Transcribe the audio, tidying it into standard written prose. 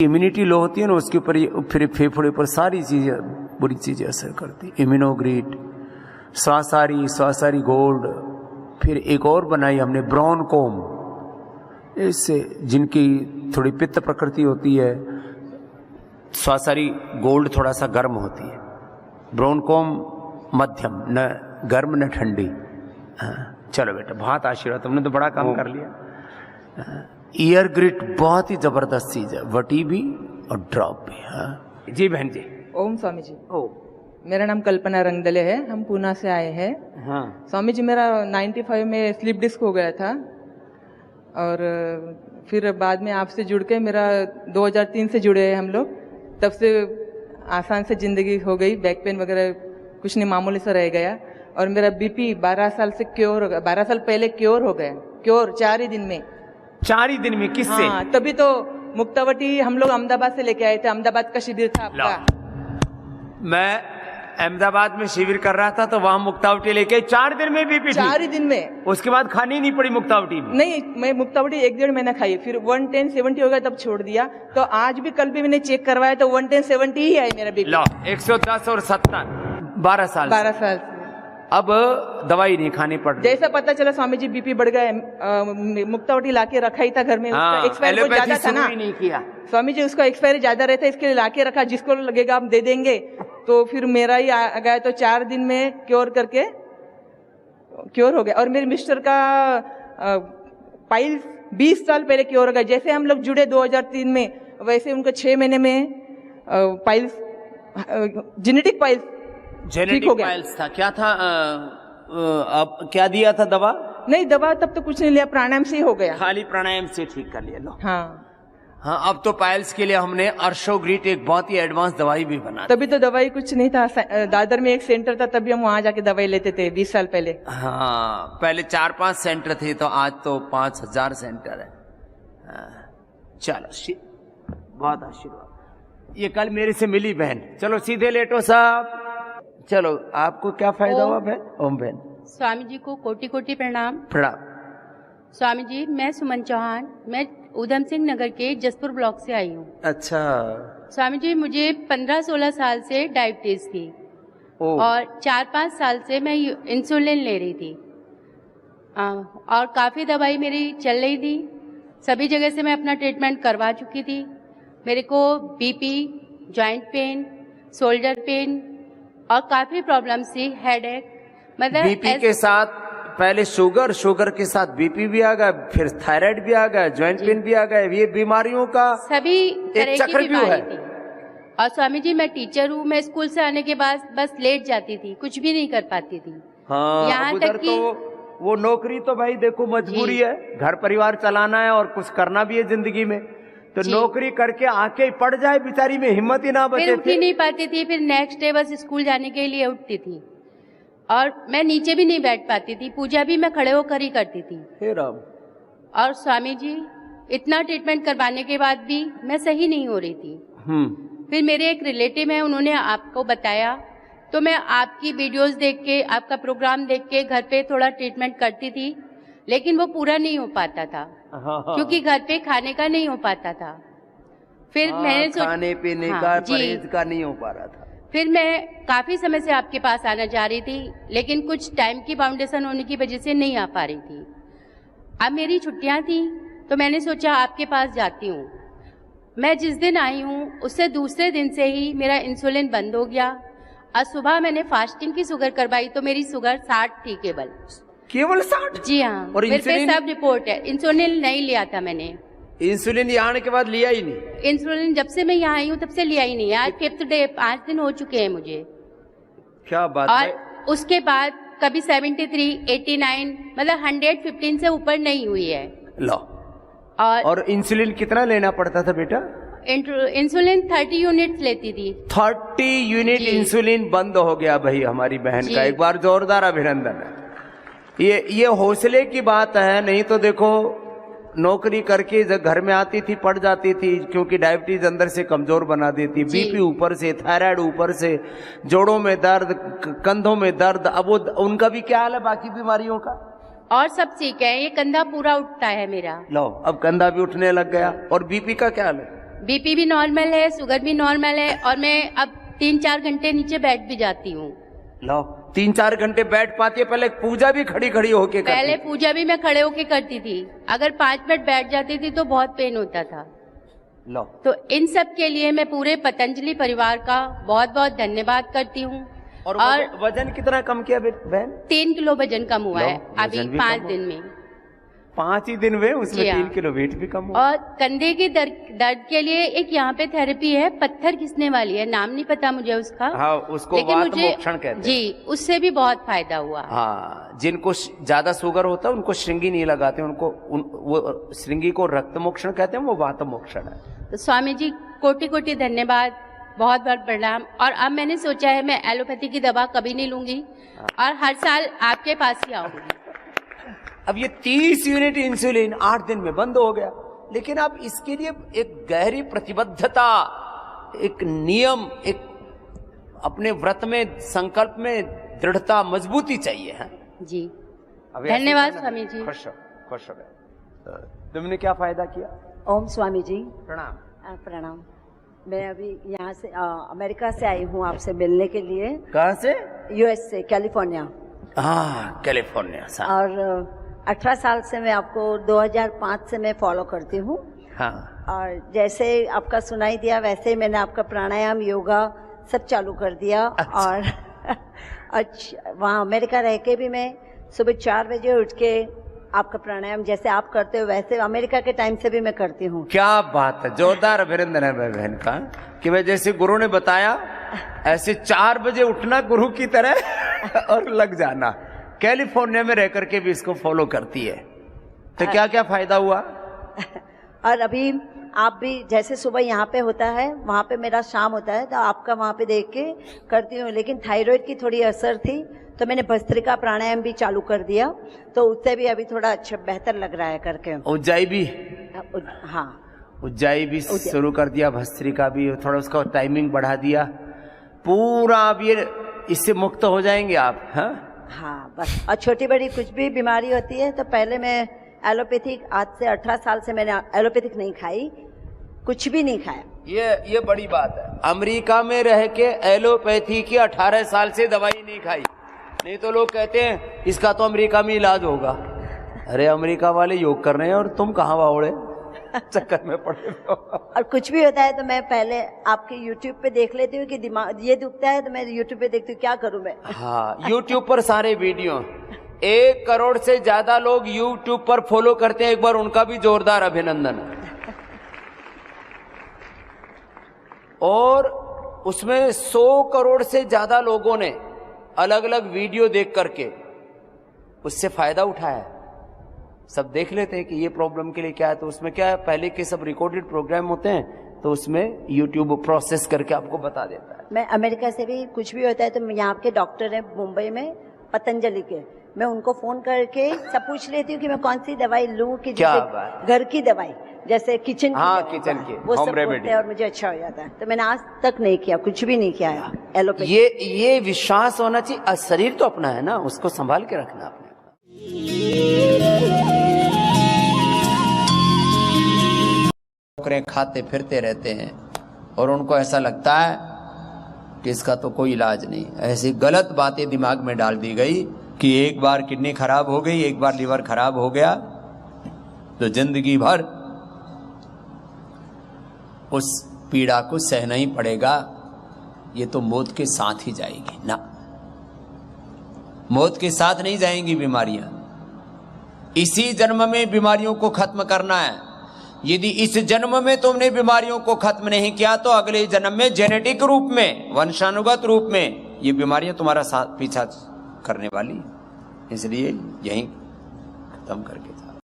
Immunity low होती है ना, उसके ऊपर फिर फेफड़े पर सारी चीजें बुरी चीजें असर करती। इम्यूनोग्रिड, स्वासारी गोल्ड, फिर एक और बनाई हमने ब्राउन कोम, इससे जिनकी थोड़ी पित्त प्रकृति होती है, स्वासारी गोल्ड थोड़ा सा गर्म होती है, ब्राउन कोम मध्यम, न गर्म न ठंडी। चलो बेटा, बहुत आशीर्वाद, तुमने तो बड़ा काम कर लिया। ईयर ग्रिट बहुत ही जबरदस्त चीज है, वटी भी और ड्रॉप भी। हाँ जी बहन जी। ओम स्वामी जी। ओ, मेरा नाम कल्पना रंगदले है, हम पूना से आए हैं। हाँ स्वामी जी, मेरा 95 में स्लिप डिस्क हो गया था और फिर बाद में आपसे जुड़ के, मेरा 2003 से जुड़े हैं हम लोग, तब से आसान से जिंदगी हो गई। बैक पेन वगैरह कुछ नहीं, मामूली सा रह गया। और मेरा बीपी 12 साल से क्योर हो गया, 12 साल पहले क्योर हो गया, क्योर 4 ही दिन में। 4 ही दिन में? किससे? हाँ, तभी तो मुक्तावटी हम लोग अहमदाबाद से लेके आए थे, अहमदाबाद का शिविर था आपका। मैं अहमदाबाद में शिविर कर रहा था तो वहां मुक्तावटी लेके 4 दिन में बीपी 4 ही दिन में। उसके बाद खानी नहीं पड़ी मुक्तावटी? नहीं, मैं मुक्तावटी 1-1.5 महीना खाई, फिर 110-70 हो गया, तब छोड़ दिया। तो आज भी, कल भी मैंने चेक करवाया तो 110-70 ही है मेरा बीपी। 110 और 70, 12 साल 12 साल से। अब दवाई नहीं खानी पड़ रही। जैसा पता चला स्वामी जी बीपी बढ़ गया, मुक्तावटी लाके रखा ही था घर में। उसका एक्सपायरी बहुत ज्यादा था ना, नहीं किया स्वामी जी, उसका एक्सपायरी ज्यादा रहता है, इसके लिए लाके रखा, जिसको लगेगा आप दे देंगे। तो फिर मेरा ही आ गया, तो 4 दिन में क्योर करके क्योर हो गया। और मेरे मिस्टर का पाइल्स 20 साल पहले क्योर हो गया। जैसे हम लोग जुड़े 2003 में, वैसे उनको 6 महीने में पाइल्स, जेनेटिक पाइल्स ठीक हो गया। पाइल्स था, क्या था? अब क्या दिया था दवा? नहीं, दवा तब तो कुछ नहीं लिया, प्राणायाम से ही हो गया। खाली प्राणायाम से ठीक कर लिया। लो हाँ हाँ, अब तो पाइल्स के लिए हमने अर्शोग्रीट, एक बहुत ही एडवांस दवाई भी बना। तभी तो दवाई कुछ नहीं था, दादर में एक सेंटर था, तभी हम वहां जाके दवाई लेते थे 20 साल पहले। हाँ, पहले 4-5 सेंटर थे, तो आज तो 5000 सेंटर है। चलो, बहुत आशीर्वाद। ये कल मेरे से मिली बहन। चलो सीधे लेटो साहब। चलो, आपको क्या फायदा हुआ बहन? ओम बहन। स्वामी जी को कोटि कोटि प्रणाम। प्रणाम। स्वामी जी, मैं सुमन चौहान, मैं उधम सिंह नगर के जसपुर ब्लॉक से आई हूँ। अच्छा। स्वामी जी, मुझे 15-16 साल से डायबिटीज थी और 4-5 साल से मैं इंसुलिन ले रही थी और काफ़ी दवाई मेरी चल रही थी। सभी जगह से मैं अपना ट्रीटमेंट करवा चुकी थी। मेरे को BP, joint pain, shoulder pain और काफ़ी प्रॉब्लम्स थी, हेडेक। मतलब बीपी के साथ पहले शुगर के साथ बीपी भी आ गया, फिर थायराइड भी आ गया, जॉइंट पेन भी आ गया। ये बीमारियों का सभी तरह की बीमारी थी। है। और स्वामी जी, मैं टीचर हूँ, मैं स्कूल से आने के बाद बस लेट जाती थी, कुछ भी नहीं कर पाती थी। हाँ, यहाँ उधर तक कि वो नौकरी तो भाई देखो मजबूरी है, घर परिवार चलाना है और कुछ करना भी है जिंदगी में, तो नौकरी करके आके पड़ जाए बेचारी में हिम्मत ही ना बचे। फिर उठ ही नहीं पाती थी, फिर नेक्स्ट डे बस स्कूल जाने के लिए उठती थी और मैं नीचे भी नहीं बैठ पाती थी, पूजा भी मैं खड़े होकर ही करती थी। हे राम। और स्वामी जी, इतना ट्रीटमेंट करवाने के बाद भी मैं सही नहीं हो रही थी। फिर मेरे एक रिलेटिव है, उन्होंने आपको बताया, तो मैं आपकी वीडियोस देख के, आपका प्रोग्राम देख के घर पे थोड़ा ट्रीटमेंट करती थी, लेकिन वो पूरा नहीं हो पाता था। क्योंकि घर पे खाने का नहीं हो पाता था। फिर मैंने खाने पीने का परहेज का नहीं हो पा रहा था। फिर मैं काफी समय से आपके पास आना चाह रही थी, लेकिन कुछ टाइम की बाउंडेशन होने की वजह से नहीं आ पा रही थी। अब मेरी छुट्टियां थी, तो मैंने सोचा आपके पास जाती हूँ। मैं जिस दिन आई हूँ उससे दूसरे दिन से ही मेरा इंसुलिन बंद हो गया। आज सुबह मैंने फास्टिंग की शुगर करवाई तो मेरी शुगर 60 थी केवल 60? जी हाँ, और मेरे पे सब रिपोर्ट है। इंसुलिन नहीं लिया था मैंने। इंसुलिन यहाँ आने के बाद लिया ही नहीं? इंसुलिन जब से मैं यहाँ आई हूँ तब से लिया ही नहीं। आज 5th डे, 5 दिन हो चुके हैं मुझे। क्या बात और है? उसके बाद कभी 73, 89, मतलब 115 से ऊपर नहीं हुई है। लो। और इंसुलिन कितना लेना पड़ता था बेटा? इंसुलिन 30 यूनिट लेती थी। 30 यूनिट इंसुलिन बंद हो गया भाई हमारी बहन का। एक बार जोरदार अभिनंदन है। ये हौसले की बात है। नहीं तो देखो, नौकरी करके जब घर में आती थी पड़ जाती थी, क्योंकि डायबिटीज अंदर से कमजोर बना देती, बीपी ऊपर से, थायराइड ऊपर से, जोड़ों में दर्द, कंधों में दर्द। अब वो उनका भी क्या हाल है बाकी बीमारियों का? और सब ठीक है, ये कंधा पूरा उठता है मेरा। लो, अब कंधा भी उठने लग गया। और बीपी का क्या हाल है? बीपी भी नॉर्मल है, शुगर भी नॉर्मल है, और मैं अब 3-4 घंटे नीचे बैठ भी जाती हूँ। लो 3-4 घंटे बैठ पाती है, पहले पूजा भी खड़ी खड़ी होके करती पहले थी। पूजा भी मैं खड़े होके करती थी, अगर 5 मिनट बैठ जाती थी तो बहुत पेन होता था। लो तो इन सब के लिए मैं पूरे पतंजलि परिवार का बहुत बहुत धन्यवाद करती हूँ। और और वजन कितना कम किया बहन? 3 किलो वजन कम हुआ लो, है अभी वजन भी 5 कम दिन में। 5 ही दिन में उसमें जी हाँ। 3 किलो वेट भी कम हुआ। और कंधे की दर्द के लिए एक यहाँ पे थेरेपी है, पत्थर घिसने वाली है, नाम नहीं पता मुझे उसका। हाँ, उसको लेकिन वात मुझे मोक्षण कहते हैं। जी, उससे भी बहुत फायदा हुआ। हाँ, जिनको ज्यादा शुगर होता है उनको श्रृंगी नहीं लगाते, वो श्रृंगी को रक्त मोक्षण कहते हैं, वो वात मोक्षण है। तो स्वामी जी कोटि कोटि धन्यवाद, बहुत बहुत प्रणाम। और अब मैंने सोचा है मैं एलोपैथी की दवा कभी नहीं लूंगी और हर साल आपके पास ही आऊंगी। अब ये 30 यूनिट इंसुलिन 8 दिन में बंद हो गया, लेकिन अब इसके लिए एक गहरी प्रतिबद्धता, एक नियम, एक अपने व्रत में, संकल्प में दृढ़ता, मजबूती चाहिए है जी। अब ऐसे धन्यवाद करना। स्वामी जी। खुश हो गए। तुमने क्या फायदा किया? ओम स्वामी जी। प्रणाम। प्रणाम। मैं अभी यहाँ से अमेरिका से आई हूँ आपसे मिलने के लिए। कहाँ से? यूएस से, कैलिफोर्निया। हाँ, कैलिफोर्निया से। और 18 साल से मैं आपको 2005 से मैं फॉलो करती हूँ। हाँ। और जैसे आपका सुनाई दिया वैसे ही मैंने आपका प्राणायाम, योगा सब चालू कर दिया। अच्छा। और वहाँ अमेरिका रह के भी मैं सुबह 4 बजे उठ के आपका प्राणायाम जैसे आप करते हो वैसे अमेरिका के टाइम से भी मैं करती हूँ। क्या बात है, जोरदार अभिनंदन है बहन का कि मैं जैसे गुरु ने बताया ऐसे 4 बजे उठना गुरु की तरह और लग जाना। कैलिफोर्निया में रह करके भी इसको फॉलो करती है, तो क्या क्या फायदा हुआ? और अभी आप भी जैसे सुबह यहाँ पे होता है वहाँ पे मेरा शाम होता है, तो आपका वहाँ पे देख के करती हूँ। लेकिन थायराइड की थोड़ी असर थी तो मैंने भस्त्रिका प्राणायाम भी चालू कर दिया, तो उससे भी अभी थोड़ा अच्छा बेहतर लग रहा है करके। उज्जाई भी? हाँ, उज्जाई भी शुरू कर दिया, भस्त्रिका भी, थोड़ा उसका टाइमिंग बढ़ा दिया, पूरा अब ये इससे मुक्त हो जाएंगे आप। हाँ बस। और छोटी बड़ी कुछ भी बीमारी होती है तो पहले मैं एलोपैथिक, आज से 18 साल से मैंने एलोपैथिक नहीं खाई, कुछ भी नहीं खाया। ये बड़ी बात है। अमेरिका में रह के एलोपैथी की 18 साल से दवाई नहीं खाई। नहीं तो लोग कहते हैं इसका तो अमेरिका में इलाज होगा। अरे अमेरिका वाले योग कर रहे हैं और तुम कहाँ वावड़े चक्कर में पड़े हो। और कुछ भी होता है तो मैं पहले आपके YouTube पे देख लेती हूँ कि दिमाग ये दुखता है तो मैं YouTube पे देखती हूँ क्या करूँ मैं। हाँ, YouTube पर सारे वीडियो 1 करोड़ से ज्यादा लोग YouTube पर फॉलो करते हैं, एक बार उनका भी जोरदार अभिनंदन है। और उसमें 100 करोड़ से ज्यादा लोगों ने अलग अलग वीडियो देख करके उससे फायदा उठाया। सब देख लेते हैं कि ये प्रॉब्लम के लिए क्या है, तो उसमें क्या है, पहले के सब रिकॉर्डेड प्रोग्राम होते हैं तो उसमें YouTube प्रोसेस करके आपको बता देता है। मैं अमेरिका से भी कुछ भी होता है तो यहाँ के डॉक्टर हैं मुंबई में पतंजलि के, मैं उनको फोन करके सब पूछ लेती हूँ कि मैं कौन सी दवाई लूँ कि जैसे घर की दवाई, जैसे किचन की, हाँ, किचन की वो होम सब रेमेडी, बोलते हैं और मुझे अच्छा हो जाता है। तो मैंने आज तक नहीं किया, कुछ भी नहीं किया है एलोपैथी। ये विश्वास होना चाहिए। शरीर तो अपना है ना, उसको संभाल के रखना अपने। खाते फिरते रहते हैं और उनको ऐसा लगता है कि इसका तो कोई इलाज नहीं। ऐसी गलत बातें दिमाग में डाल दी गई कि एक बार किडनी खराब हो गई, एक बार लीवर खराब हो गया तो जिंदगी भर उस पीड़ा को सहना ही पड़ेगा। ये तो मौत के साथ ही जाएगी ना, मौत के साथ नहीं जाएंगी बीमारियां। इसी जन्म में बीमारियों को खत्म करना है। यदि इस जन्म में तुमने बीमारियों को खत्म नहीं किया तो अगले जन्म में जेनेटिक रूप में, वंशानुगत रूप में ये बीमारियां तुम्हारा साथ पीछा करने वाली है। इसलिए यहीं खत्म करके